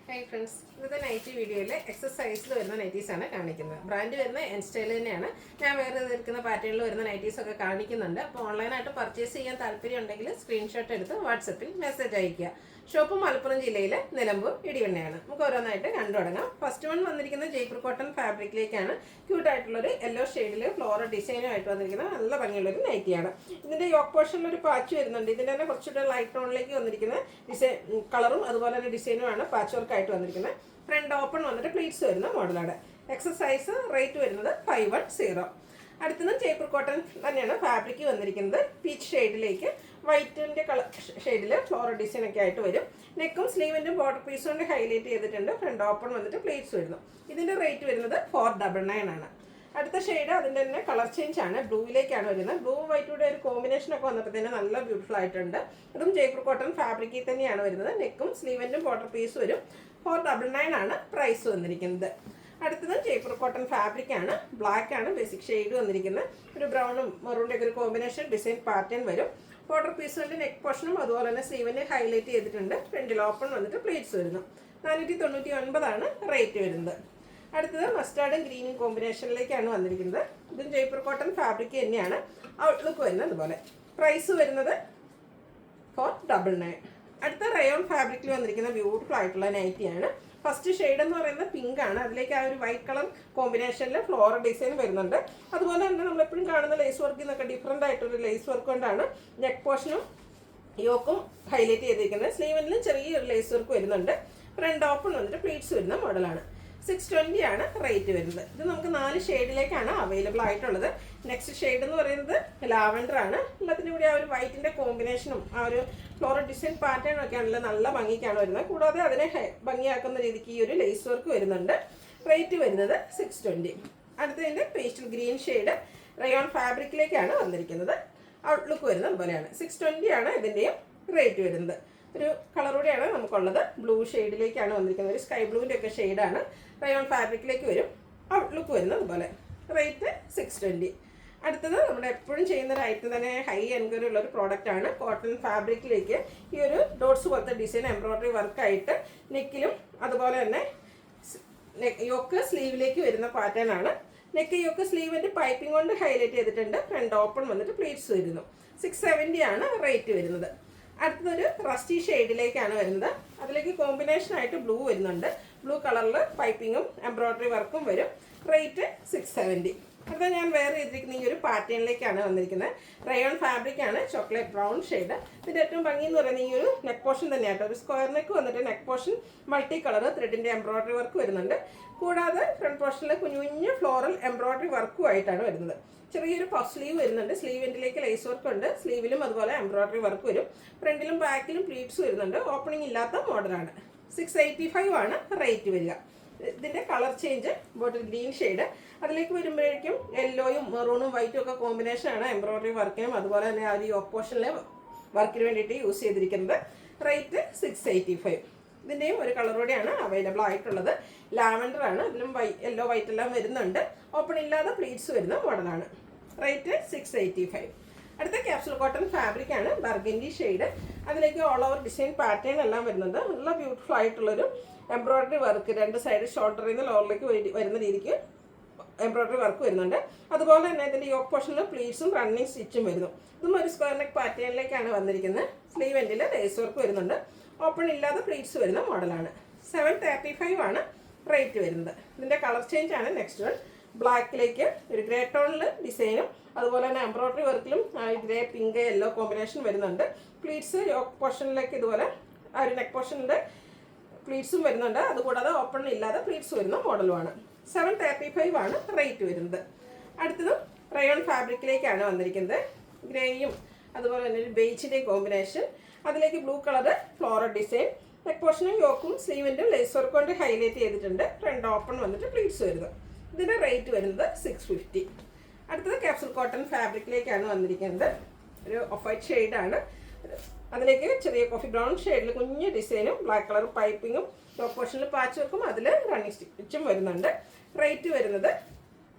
Hi friends, ഇന്നത്തെ nightie വീഡിയോയിൽ എക്സസൈസിൽ വരുന്ന നൈറ്റീസാണ് കാണിക്കുന്നത്. ബ്രാൻഡ് വരുന്ന എൻ സ്റ്റൈൽ തന്നെയാണ്. ഞാൻ വേറെ നിൽക്കുന്ന പാറ്റേണിൽ വരുന്ന നൈറ്റീസൊക്കെ കാണിക്കുന്നുണ്ട്. അപ്പോൾ ഓൺലൈനായിട്ട് പർച്ചേസ് ചെയ്യാൻ താല്പര്യം ഉണ്ടെങ്കിൽ സ്ക്രീൻഷോട്ട് എടുത്ത് വാട്സപ്പിൽ മെസ്സേജ് അയയ്ക്കുക. ഷോപ്പ് മലപ്പുറം ജില്ലയിലെ നിലമ്പൂർ ഇടിവണ്ണയാണ്. നമുക്ക് ഓരോന്നായിട്ട് കണ്ടു തുടങ്ങാം. ഫസ്റ്റ് വൺ വന്നിരിക്കുന്നത് ജയ്പൂർ കോട്ടൺ ഫാബ്രിക്കിലേക്കാണ്. ക്യൂട്ടായിട്ടുള്ളൊരു യെല്ലോ ഷെയ്ഡിൽ ഫ്ലോറൽ ഡിസൈനുമായിട്ട് വന്നിരിക്കുന്ന നല്ല ഭംഗിയുള്ളൊരു നൈറ്റിയാണ്. ഇതിൻ്റെ യോക്ക് പോർഷനിലൊരു പാച്ച് വരുന്നുണ്ട്. ഇതിൻ്റെ തന്നെ കുറച്ചുകൂടെ ലൈറ്റ് ടോണിലേക്ക് വന്നിരിക്കുന്ന ഡിസൈൻ കളറും അതുപോലെ തന്നെ ഡിസൈനുമാണ് പാച്ച് വർക്കായിട്ട് വന്നിരിക്കുന്നത്. ഫ്രണ്ട് ഓപ്പൺ വന്നിട്ട് പ്ലീറ്റ്സ് വരുന്ന മോഡലാണ്. എക്സസൈസ് റേറ്റ് വരുന്നത് 510. അടുത്തത് ജയ്പൂർ കോട്ടൺ തന്നെയാണ് ഫാബ്രിക് വന്നിരിക്കുന്നത്. പീച്ച് ഷെയ്ഡിലേക്ക് വൈറ്റിൻ്റെ കളർ ഷെയ്ഡിൽ ഫ്ലോറൽ ഡിസൈൻ ഒക്കെ ആയിട്ട് വരും. നെക്കും സ്ലീവിൻ്റെ ബോർഡർ പീസ് കൊണ്ട് ഹൈലൈറ്റ് ചെയ്തിട്ടുണ്ട്. ഫ്രണ്ട് ഓപ്പൺ വന്നിട്ട് പ്ലീറ്റ്സ് വരുന്നു. ഇതിൻ്റെ റേറ്റ് വരുന്നത് 499 ആണ്. അടുത്ത ഷെയ്ഡ് അതിൻ്റെ തന്നെ കളർ ചേഞ്ച് ആണ്. ബ്ലൂവിലേക്കാണ് വരുന്നത്. ബ്ലൂ വൈറ്റൂടെ ഒരു കോമ്പിനേഷനൊക്കെ വന്നപ്പോൾ തന്നെ നല്ല ബ്യൂട്ടിഫുൾ ആയിട്ടുണ്ട്. ഇതും ജയ്പൂർ കോട്ടൺ ഫാബ്രിക്കിൽ തന്നെയാണ് വരുന്നത്. നെക്കും സ്ലീവിൻ്റെ ബോർഡർ പീസ് വരും. 499 ആണ് പ്രൈസ് വന്നിരിക്കുന്നത്. അടുത്തത് ജയ്പൂർ കോട്ടൺ ഫാബ്രിക് ആണ്. ബ്ലാക്ക് ആണ് ബേസിക് ഷെയ്ഡ് വന്നിരിക്കുന്നത്. ഒരു ബ്രൗണും മെറൂണിൻ്റെ ഒക്കെ ഒരു കോമ്പിനേഷൻ ഡിസൈൻ പാറ്റേൺ വരും. ബോർഡർ പീസുകളുടെ നെക്ക് പോർഷനും അതുപോലെ തന്നെ സ്ലീവിനെ ഹൈലൈറ്റ് ചെയ്തിട്ടുണ്ട്. ഫ്രണ്ടിൽ ഓപ്പൺ വന്നിട്ട് പ്ലീറ്റ്സ് വരുന്നു. 499 ആണ് റേറ്റ് വരുന്നത്. അടുത്തത് മസ്റ്റാർഡും ഗ്രീനും കോമ്പിനേഷനിലേക്കാണ് വന്നിരിക്കുന്നത്. ഇതും ജയ്പൂർ കോട്ടൺ ഫാബ്രിക് തന്നെയാണ്. ഔട്ട്ലുക്ക് വരുന്നത് അതുപോലെ. പ്രൈസ് വരുന്നത് 499. അടുത്ത റയോൺ ഫാബ്രിക്കിൽ വന്നിരിക്കുന്ന ബ്യൂട്ടിഫുൾ ആയിട്ടുള്ള നൈറ്റിയാണ്. ഫസ്റ്റ് ഷെയ്ഡ് എന്ന് പറയുന്നത് പിങ്ക് ആണ്. അതിലേക്ക് ആ ഒരു വൈറ്റ് കളർ കോമ്പിനേഷനിൽ ഫ്ലോറൽ ഡിസൈൻ വരുന്നുണ്ട്. അതുപോലെ തന്നെ നമ്മൾ എപ്പോഴും കാണുന്ന ലേസ് വർക്കിൽ നിന്നൊക്കെ ഡിഫറെൻ്റ് ആയിട്ടൊരു ലേസ് വർക്ക് കൊണ്ടാണ് നെക്ക് പോർഷനും യോക്കും ഹൈലൈറ്റ് ചെയ്തിരിക്കുന്നത്. സ്ലീവിലും ചെറിയൊരു ലേസ് വർക്ക് വരുന്നുണ്ട്. ഫ്രണ്ട് ഓപ്പൺ വന്നിട്ട് പ്ലീറ്റ്സ് വരുന്ന മോഡലാണ്. 620 ആണ് റേറ്റ് വരുന്നത്. ഇത് നമുക്ക് 4 ഷെയ്ഡിലേക്കാണ് അവൈലബിൾ ആയിട്ടുള്ളത്. നെക്സ്റ്റ് ഷെയ്ഡ് എന്ന് പറയുന്നത് ലാവൻഡർ ആണ്. എല്ലാത്തിനും കൂടി ആ ഒരു വൈറ്റിൻ്റെ കോമ്പിനേഷനും ആ ഒരു ഫ്ലോറൽ ഡിസൈൻ പാറ്റേണും ഒക്കെ ആണല്ലോ നല്ല ഭംഗിക്കാണ് വരുന്നത്. കൂടാതെ അതിനെ ഭംഗിയാക്കുന്ന രീതിക്ക് ഈ ഒരു ലേസ് വർക്ക് വരുന്നുണ്ട്. റേറ്റ് വരുന്നത് 620. അടുത്തതിൻ്റെ പേസ്റ്റൽ ഗ്രീൻ ഷെയ്ഡ് റയോൺ ഫാബ്രിക്കിലേക്കാണ് വന്നിരിക്കുന്നത്. ഔട്ട്ലുക്ക് വരുന്നത് അതുപോലെയാണ്. 620 ആണ് ഇതിൻ്റെയും റേറ്റ് വരുന്നത്. ഒരു കളറൂടെയാണ് നമുക്കുള്ളത്. ബ്ലൂ ഷെയ്ഡിലേക്കാണ് വന്നിരിക്കുന്നത്. ഒരു സ്കൈ ബ്ലൂവിൻ്റെ ഒക്കെ ഷെയ്ഡാണ്. റയോൺ ഫാബ്രിക്കിലേക്ക് വരും. ഔട്ട്ലുക്ക് വരുന്നത് അതുപോലെ. റേറ്റ് 620. അടുത്തത് നമ്മുടെ എപ്പോഴും ചെയ്യുന്ന ഒരു ഐറ്റം തന്നെ ഹൈ എൻക്വയറി ഉള്ളൊരു പ്രോഡക്റ്റാണ്. കോട്ടൺ ഫാബ്രിക്കിലേക്ക് ഈ ഒരു ഡോട്ട്സ് പോലത്തെ ഡിസൈൻ എംബ്രോയ്ഡറി വർക്കായിട്ട് നെക്കിലും അതുപോലെ തന്നെ യോക്ക് സ്ലീവിലേക്ക് വരുന്ന പാറ്റേൺ ആണ്. നെക്ക് യോക്ക് സ്ലീവിൻ്റെ പൈപ്പിംഗ് കൊണ്ട് ഹൈലൈറ്റ് ചെയ്തിട്ടുണ്ട്. ഫ്രണ്ട് ഓപ്പൺ വന്നിട്ട് പ്ലീറ്റ്സ് വരുന്നു. 670 ആണ് റേറ്റ് വരുന്നത്. അടുത്തതൊരു റസ്റ്റി ഷെയ്ഡിലേക്കാണ് വരുന്നത്. അതിലേക്ക് കോമ്പിനേഷനായിട്ട് ബ്ലൂ വരുന്നുണ്ട്. ബ്ലൂ കളറിൽ പൈപ്പിങ്ങും എംബ്രോയ്ഡറി വർക്കും വരും. റേറ്റ് 670. അടുത്ത ഞാൻ വേറെ ചെയ്തിരിക്കുന്ന ഈ ഒരു പാറ്റേണിലേക്കാണ് വന്നിരിക്കുന്നത്. റയോൺ ഫാബ്രിക് ആണ്. Chocolate brown shade. ഇതിൻ്റെ ഏറ്റവും ഭംഗി എന്ന് പറയുന്നത് ഈ ഒരു നെക്ക് പോർഷൻ തന്നെയാട്ടോ. ഒരു സ്ക്വയർ നെക്ക് വന്നിട്ട് നെക്ക് പോർഷൻ മൾട്ടി കളർ ത്രെഡിൻ്റെ എംബ്രോയ്ഡറി വർക്ക് വരുന്നുണ്ട്. കൂടാതെ ഫ്രണ്ട് പോർഷനിൽ കുഞ്ഞു കുഞ്ഞു ഫ്ലോറൽ എംബ്രോയ്ഡറി വർക്കും ആയിട്ടാണ് വരുന്നത്. ചെറിയൊരു പഫ് സ്ലീവ് വരുന്നുണ്ട്. സ്ലീവിൻ്റെലേക്ക് ലേസ് വർക്ക് ഉണ്ട്. സ്ലീവിലും അതുപോലെ എംബ്രോയ്ഡറി വർക്ക് വരും. ഫ്രണ്ടിലും ബാക്കിലും പ്ലീറ്റ്സ് വരുന്നുണ്ട്. ഓപ്പണിംഗ് ഇല്ലാത്ത മോഡലാണ്. 685 ആണ് റേറ്റ് വരിക. ഇതിൻ്റെ colour change bottle green shade. അതിലേക്ക് വരുമ്പോഴേക്കും യെല്ലോയും മെറൂണും വൈറ്റും ഒക്കെ കോമ്പിനേഷനാണ് എംബ്രോയ്ഡറി വർക്കിനും അതുപോലെ തന്നെ ആ ഒരു ഓപ്പോഷനിലെ വർക്കിന് വേണ്ടിയിട്ട് യൂസ് ചെയ്തിരിക്കുന്നത്. റേറ്റ് 685. ഇതിൻ്റെയും ഒരു കളറോടെയാണ് അവൈലബിൾ ആയിട്ടുള്ളത്. ലാവൻഡർ ആണ്. ഇതിലും യെല്ലോ വൈറ്റ് എല്ലാം വരുന്നുണ്ട്. ഓപ്പൺ ഇല്ലാതെ പ്ലീറ്റ്സ് വരുന്ന മോഡലാണ്. റേറ്റ് 685. അടുത്ത ക്യാപ്സൂൾ കോട്ടൺ ഫാബ്രിക് ആണ്. Burgundy shade. അതിലേക്ക് ഓൾ ഓവർ ഡിസൈൻ പാറ്റേൺ എല്ലാം വരുന്നുണ്ട്. നല്ല ബ്യൂട്ടിഫുൾ ആയിട്ടുള്ളൊരു എംബ്രോയ്ഡറി വർക്ക് രണ്ട് സൈഡ് ഷോൾഡറിൽ നിന്ന് ലോറിലേക്ക് വരുന്ന രീതിക്ക് എംബ്രോയ്ഡറി വർക്ക് വരുന്നുണ്ട്. അതുപോലെ തന്നെ ഇതിൻ്റെ യോക്ക് പോർഷനിൽ പ്ലീറ്റ്സും റണ്ണിങ് സ്റ്റിച്ചും വരുന്നു. ഇതും ഒരു സ്ക്വയർ നെക്ക് പാറ്റേണിലേക്കാണ് വന്നിരിക്കുന്നത്. സ്ലീവ് എൻഡിൽ ലേസ് വർക്ക് വരുന്നുണ്ട്. ഓപ്പൺ ഇല്ലാതെ പ്ലീറ്റ്സ് വരുന്ന മോഡലാണ്. 735 ആണ് റേറ്റ് വരുന്നത്. ഇതിൻ്റെ കളർ ചേഞ്ച് ആണ് നെക്സ്റ്റ് വൺ. ബ്ലാക്കിലേക്ക് ഒരു ഗ്രേ ടോണിൽ ഡിസൈനും അതുപോലെ തന്നെ എംബ്രോയ്ഡറി വർക്കിലും ഗ്രേ പിങ്ക് യെല്ലോ കോമ്പിനേഷൻ വരുന്നുണ്ട്. പ്ലീറ്റ്സ് യോക്ക് പോർഷനിലേക്ക് ഇതുപോലെ ആ ഒരു നെക്ക് പോർഷനിൻ്റെ പ്ലീറ്റ്സും വരുന്നുണ്ട്. അതുകൂടാതെ ഓപ്പൺ ഇല്ലാതെ പ്ലീറ്റ്സ് വരുന്ന മോഡലുമാണ്. 735 ആണ് റേറ്റ് വരുന്നത്. അടുത്തതും റയോൺ ഫാബ്രിക്കിലേക്കാണ് വന്നിരിക്കുന്നത്. ഗ്രേയും അതുപോലെ തന്നെ ഒരു ബേജിൻ്റെ കോമ്പിനേഷൻ. അതിലേക്ക് blue colour floral design. Neck പോർഷനും യോക്കും സ്ലീവിൻ്റെ ലേസ് വർക്ക് കൊണ്ട് ഹൈലൈറ്റ് ചെയ്തിട്ടുണ്ട്. ഫ്രണ്ട് ഓപ്പൺ വന്നിട്ട് പ്ലീറ്റ്സ് വരുന്നത്. ഇതിൻ്റെ റേറ്റ് വരുന്നത് 650. അടുത്തത് ക്യാപ്സൂൾ കോട്ടൺ ഫാബ്രിക്കിലേക്കാണ് വന്നിരിക്കുന്നത്. ഒരു ഓഫ് വൈറ്റ് ഷെയ്ഡാണ്. അതിലേക്ക് ചെറിയ കോഫി ബ്രൗൺ ഷെയ്ഡിൽ കുഞ്ഞ് ഡിസൈനും ബ്ലാക്ക് കളർ പൈപ്പിങ്ങും ടോപ്പ് പോർഷനിൽ പാച്ച് വർക്കും അതിൽ റണ്ണിങ് സ്റ്റിച്ചും വരുന്നുണ്ട്. റേറ്റ് വരുന്നത്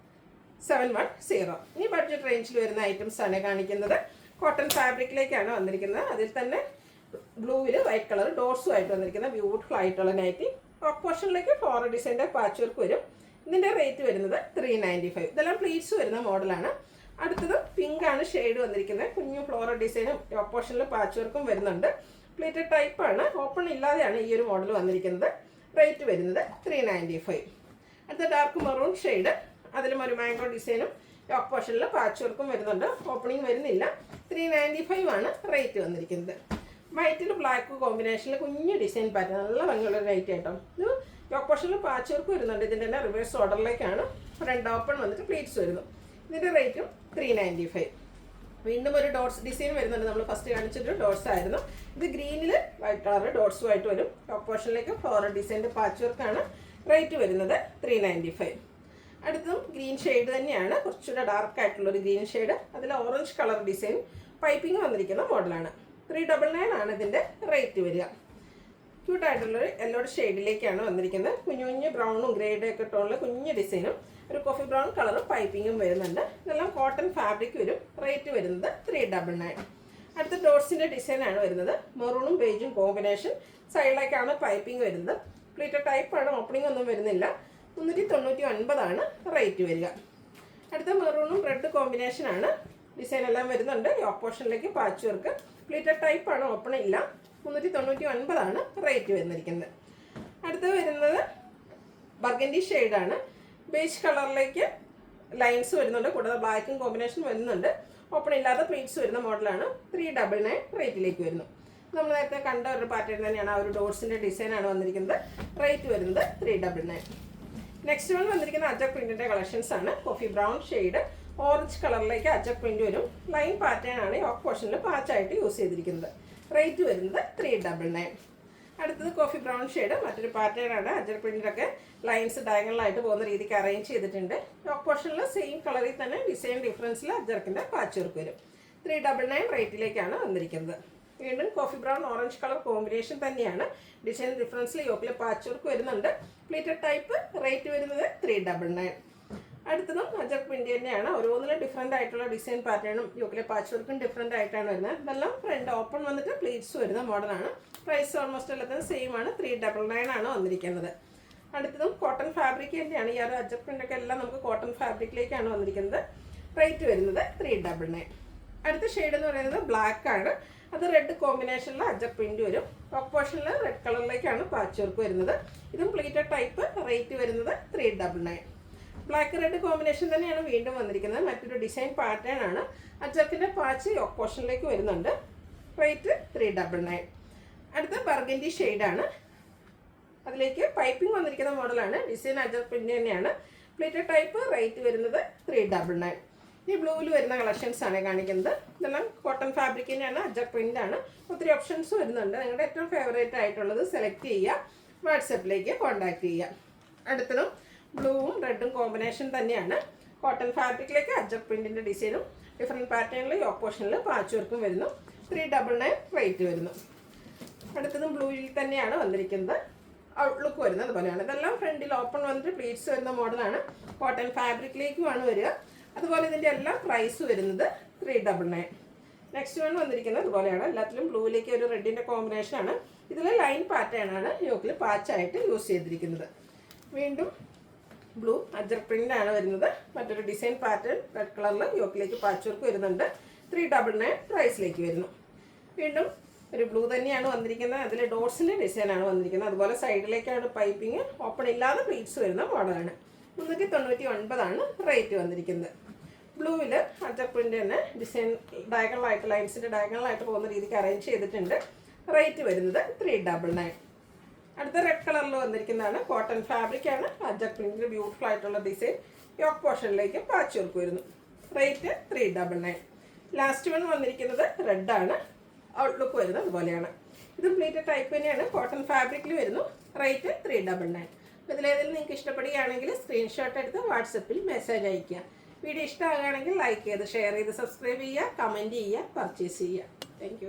710. ഇനി ബഡ്ജറ്റ് റേഞ്ചിൽ വരുന്ന ഐറ്റംസ് ആണ് കാണിക്കുന്നത്. കോട്ടൺ ഫാബ്രിക്കിലേക്കാണ് വന്നിരിക്കുന്നത്. അതിൽ തന്നെ ബ്ലൂവിൽ വൈറ്റ് കളർ ഡോട്ട്സും ആയിട്ട് വന്നിരിക്കുന്ന ബ്യൂട്ടിഫുൾ ആയിട്ടുള്ള നൈറ്റി. ടോപ്പ് പോർഷനിലേക്ക് ഫ്ലോറൽ ഡിസൈൻ്റെ പാച്ച് വർക്ക് വരും. ഇതിൻ്റെ റേറ്റ് വരുന്നത് 395. ഇതെല്ലാം പ്ലീറ്റ്സ് വരുന്ന മോഡലാണ്. അടുത്തത് പിങ്ക് ആണ് ഷെയ്ഡ് വന്നിരിക്കുന്നത്. കുഞ്ഞു ഫ്ലോറൽ ഡിസൈനും ടോപ്പ് പോർഷനിൽ പാച്ച് വർക്കും വരുന്നുണ്ട്. പ്ലേറ്റഡ് ടൈപ്പാണ്, ഓപ്പൺ ഇല്ലാതെയാണ് ഈ ഒരു മോഡൽ വന്നിരിക്കുന്നത്. റേറ്റ് വരുന്നത് 395. അടുത്ത ഡാർക്ക് മെറൂൺ ഷെയ്ഡ്, അതിലും ഒരു മാംഗോ ഡിസൈനും ടോപ്പ് പോർഷനിൽ പാച്ച് വർക്കും വരുന്നുണ്ട്. ഓപ്പണിങ് വരുന്നില്ല. 395 ആണ് റേറ്റ് വന്നിരിക്കുന്നത്. വൈറ്റിൽ ബ്ലാക്ക് കോമ്പിനേഷനിൽ കുഞ്ഞു ഡിസൈൻ പാറ്റേൺ, നല്ല ഭംഗിയുള്ള റേറ്റ് കേട്ടോ. ഇത് ടോപ്പ് പോർഷനിൽ പാച്ച് വർക്ക് വരുന്നുണ്ട്. ഇതിൻ്റെ തന്നെ റിവേഴ്സ് ഓർഡറിലേക്കാണ്. ഫ്രണ്ട് ഓപ്പൺ വന്നിട്ട് പ്ലീറ്റ്സ് വരുന്നു. ഇതിൻ്റെ റേറ്റും 395. വീണ്ടും ഒരു ഡോട്ട്സ് ഡിസൈൻ വരുന്നുണ്ട്. നമ്മൾ ഫസ്റ്റ് കാണിച്ചിട്ട് ഡോട്ട്സ് ആയിരുന്നു. ഇത് ഗ്രീനിൽ വൈറ്റ് കളർ ഡോട്ട്സുമായിട്ട് വരും. ടോപ്പ് പോർഷനിലേക്ക് ഫ്ലോറൽ ഡിസൈൻ്റെ പാച്ച് വർക്കാണ്. റേറ്റ് വരുന്നത് 395. അടുത്തതും ഗ്രീൻ ഷെയ്ഡ് തന്നെയാണ്, കുറച്ചുകൂടെ ഡാർക്ക് ആയിട്ടുള്ളൊരു ഗ്രീൻ ഷെയ്ഡ്. അതിൽ ഓറഞ്ച് കളർ ഡിസൈൻ പൈപ്പിംഗ് വന്നിരിക്കുന്ന മോഡലാണ്. 399 ആണ് ഇതിൻ്റെ റേറ്റ് വരിക. ക്യൂട്ടായിട്ടുള്ളൊരു യെല്ലോ ഷെയ്ഡിലേക്കാണ് വന്നിരിക്കുന്നത്. കുഞ്ഞു കുഞ്ഞ് ബ്രൗണും ഗ്രേഡും ഒക്കെ ഇട്ടുള്ള കുഞ്ഞ് ഡിസൈനും ഒരു കോഫി ബ്രൗൺ കളറും പൈപ്പിങ്ങും വരുന്നുണ്ട്. ഇതെല്ലാം കോട്ടൺ ഫാബ്രിക് വരും. റേറ്റ് വരുന്നത് 399. അടുത്ത ഡോട്ട്സിൻ്റെ ഡിസൈനാണ് വരുന്നത്. മെറൂണും ബേജും കോമ്പിനേഷൻ. സൈഡിലേക്കാണ് പൈപ്പിംഗ് വരുന്നത്. പ്ലീറ്റഡ് ടൈപ്പാണ്, ഓപ്പണിംഗ് ഒന്നും വരുന്നില്ല. 399 ആണ് റേറ്റ് വരിക. അടുത്ത മെറൂണും റെഡ് കോമ്പിനേഷനാണ്. ഡിസൈൻ എല്ലാം വരുന്നുണ്ട്. യോക്ക് പോർഷനിലേക്ക് പാച്ച് വർക്ക്. പ്ലീറ്റഡ് ടൈപ്പാണ്, ഓപ്പൺ ഇല്ല. 399 ആണ് റേറ്റ് വന്നിരിക്കുന്നത്. അടുത്ത് വരുന്നത് ബർഗൻഡി ഷെയ്ഡാണ്. ബേജ് കളറിലേക്ക് ലൈൻസ് വരുന്നുണ്ട്. കൂടാതെ ബ്ലാക്കും കോമ്പിനേഷൻ വരുന്നുണ്ട്. ഓപ്പൺ ഇല്ലാതെ പ്ലീറ്റ്സ് വരുന്ന മോഡലാണ്. 399 റേറ്റിലേക്ക് വരുന്നു. നമ്മൾ നേരത്തെ കണ്ട ഒരു പാറ്റേൺ തന്നെയാണ്. ആ ഒരു ഡോട്ട്സിൻ്റെ ഡിസൈനാണ് വന്നിരിക്കുന്നത്. റേറ്റ് വരുന്നത് 399. നെക്സ്റ്റ് വൺ വന്നിരിക്കുന്ന അജക് പ്രിൻറ്റിൻ്റെ കളക്ഷൻസ് ആണ്. Coffee brown shade, orange കളറിലേക്ക് അജക് print വരും. ലൈൻ പാറ്റേൺ ആണ് യോക്ക് പോർഷനിൽ പാച്ചായിട്ട് യൂസ് ചെയ്തിരിക്കുന്നത്. റേറ്റ് വരുന്നത് 399. അടുത്തത് കോഫി ബ്രൗൺ ഷെയ്ഡ്, മറ്റൊരു പാറ്റേൺ ആണ്. അജക് പ്രിൻറ്റിലൊക്കെ ലൈൻസ് ഡയഗണലായിട്ട് പോകുന്ന രീതിക്ക് അറേഞ്ച് ചെയ്തിട്ടുണ്ട്. യോക്ക് പോർഷനിൽ സെയിം കളറിൽ തന്നെ ഡിസൈൻ ഡിഫറൻസിൽ അജർക്കിൻ്റെ പാച്ച് വർക്ക് വരും. 399 റേറ്റിലേക്കാണ് വന്നിരിക്കുന്നത്. വീണ്ടും coffee brown orange colour combination തന്നെയാണ്. ഡിസൈൻ ഡിഫറൻസിൽ യോക്കിൽ പാച്ച് വർക്ക് വരുന്നുണ്ട്. Pleated type. റേറ്റ് വരുന്നത് 399. അടുത്തതും അജക് പ്രിന്റ് തന്നെയാണ്. ഓരോന്നിലും ഡിഫറെൻ്റ് ആയിട്ടുള്ള ഡിസൈൻ പാറ്റേണും യോക്കിലെ പാച്ച് വർക്കും ഡിഫറെൻ്റ് ആയിട്ടാണ് വരുന്നത്. ഇതെല്ലാം ഫ്രണ്ട് ഓപ്പൺ വന്നിട്ട് പ്ലീറ്റ്സ് വരുന്ന മോഡലാണ്. പ്രൈസ് ഓൾമോസ്റ്റ് എല്ലാത്തിനും സെയിം ആണ്. 399 ആണ് വന്നിരിക്കുന്നത്. അടുത്തതും കോട്ടൺ ഫാബ്രിക് തന്നെയാണ്. ഈ ഒരു അജക് പ്രിൻ്റൊക്കെ എല്ലാം നമുക്ക് കോട്ടൺ ഫാബ്രിക്കിലേക്കാണ് വന്നിരിക്കുന്നത്. റേറ്റ് വരുന്നത് 399. അടുത്ത ഷെയ്ഡ് എന്ന് പറയുന്നത് ബ്ലാക്ക് ആണ്. അത് റെഡ് കോമ്പിനേഷനിൽ അജക് പ്രിന്റ് വരും. ടോപ്പ് പോർഷനിൽ റെഡ് കളറിലേക്കാണ് പാച്ച് വർക്ക് വരുന്നത്. ഇതും പ്ലീറ്റഡ് ടൈപ്പ്. റേറ്റ് വരുന്നത് 399. ബ്ലാക്ക് റെഡ് കോമ്പിനേഷൻ തന്നെയാണ് വീണ്ടും വന്നിരിക്കുന്നത്. മറ്റൊരു ഡിസൈൻ പാറ്റേൺ ആണ്. അജക്കിൻ്റെ പാച്ച് യോക്ക് പോർഷനിലേക്ക് വരുന്നുണ്ട്. റേറ്റ് 399. അടുത്ത ബർഗൻഡി ഷെയ്ഡാണ്. അതിലേക്ക് പൈപ്പിംഗ് വന്നിരിക്കുന്ന മോഡലാണ്. ഡിസൈൻ അജക് പ്രിന്റ് തന്നെയാണ്. Pleated type. റേറ്റ് വരുന്നത് 399. ഈ ബ്ലൂവിൽ വരുന്ന കളക്ഷൻസ് ആണ് കാണിക്കുന്നത്. ഇതെല്ലാം കോട്ടൺ ഫാബ്രിക് തന്നെയാണ്. അജക് പ്രിന്റ് ആണ്. ഒത്തിരി ഓപ്ഷൻസ് വരുന്നുണ്ട്. നിങ്ങളുടെ ഏറ്റവും ഫേവറേറ്റ് ആയിട്ടുള്ളത് സെലക്ട് ചെയ്യുക. വാട്സപ്പിലേക്ക് കോൺടാക്ട് ചെയ്യുക. അടുത്തതും ബ്ലൂവും റെഡും കോമ്പിനേഷൻ തന്നെയാണ്. കോട്ടൺ ഫാബ്രിക്കിലേക്ക് അജക് പ്രിന്റിൻ്റെ ഡിസൈനും ഡിഫറെൻറ്റ് പാറ്റേണിൽ യോക്ക് പോർഷനിൽ പാച്ച് വർക്കും വരുന്നു. 399 റേറ്റ് വരുന്നു. അടുത്തതും ബ്ലൂയിൽ തന്നെയാണ് വന്നിരിക്കുന്നത്. ഔട്ട്ലുക്ക് വരുന്നത് അതുപോലെയാണ്. ഇതെല്ലാം ഫ്രണ്ടിൽ ഓപ്പൺ വന്നിട്ട് പ്ലീറ്റ്സ് വരുന്ന മോഡലാണ്. കോട്ടൺ ഫാബ്രിക്കിലേക്കുമാണ് വരിക. അതുപോലെ ഇതിൻ്റെ എല്ലാം പ്രൈസ് വരുന്നത് 399. നെക്സ്റ്റ് വൺ വന്നിരിക്കുന്നത് അതുപോലെയാണ്. എല്ലാത്തിലും ബ്ലൂവിലേക്ക് ഒരു റെഡിൻ്റെ കോമ്പിനേഷനാണ്. ഇതിൽ ലൈൻ പാറ്റേൺ ആണ് യോക്കിൽ പാച്ചായിട്ട് യൂസ് ചെയ്തിരിക്കുന്നത്. വീണ്ടും ബ്ലൂ അജക് പ്രിന്റ് ആണ് വരുന്നത്. മറ്റൊരു ഡിസൈൻ പാറ്റേൺ റെഡ് കളറിൽ യോക്കിലേക്ക് പാച്ച് വർക്ക് വരുന്നുണ്ട്. 399 പ്രൈസിലേക്ക് വരുന്നു. വീണ്ടും ഒരു ബ്ലൂ തന്നെയാണ് വന്നിരിക്കുന്നത്. അതിൽ ഡോട്ട്സിൻ്റെ ഡിസൈനാണ് വന്നിരിക്കുന്നത്. അതുപോലെ സൈഡിലേക്കാണ് പൈപ്പിങ്. ഓപ്പൺ ഇല്ലാതെ പ്ലീറ്റ്സ് വരുന്ന മോഡലാണ്. 399 ആണ് റേറ്റ് വന്നിരിക്കുന്നത്. ബ്ലൂവിൽ അജക് പ്രിന്റ് തന്നെ ഡിസൈൻ ഡയഗണലായിട്ട് ലൈൻസിൻ്റെ ഡയഗണലായിട്ട് പോകുന്ന രീതിക്ക് അറേഞ്ച് ചെയ്തിട്ടുണ്ട്. റേറ്റ് വരുന്നത് 399. അടുത്ത റെഡ് കളറിൽ വന്നിരിക്കുന്നതാണ്. കോട്ടൺ ഫാബ്രിക് ആണ്. അജക് പ്രിന്റിൽ ബ്യൂട്ടിഫുൾ ആയിട്ടുള്ള ഡിസൈൻ യോക്ക് പോർഷനിലേക്ക് പാച്ച് വർക്ക് വരുന്നു. റേറ്റ് 399. ലാസ്റ്റ് വൺ വന്നിരിക്കുന്നത് റെഡാണ്. ഔട്ട്ലുക്ക് വരുന്നത് അതുപോലെയാണ്. ഇതും പ്ലീറ്റഡ് ടൈപ്പ് തന്നെയാണ്. കോട്ടൺ ഫാബ്രിക്കിൽ വരുന്നു. റേറ്റ് 399. ഇതിലേതെങ്കിലും നിങ്ങൾക്ക് ഇഷ്ടപ്പെടുകയാണെങ്കിൽ സ്ക്രീൻഷോട്ട് എടുത്ത് വാട്സപ്പിൽ മെസ്സേജ് അയയ്ക്കുക. വീഡിയോ ഇഷ്ടമാകുകയാണെങ്കിൽ ലൈക്ക് ചെയ്ത് ഷെയർ ചെയ്ത് സബ്സ്ക്രൈബ് ചെയ്യുക, കമൻറ്റ് ചെയ്യുക, പർച്ചേസ് ചെയ്യുക. താങ്ക്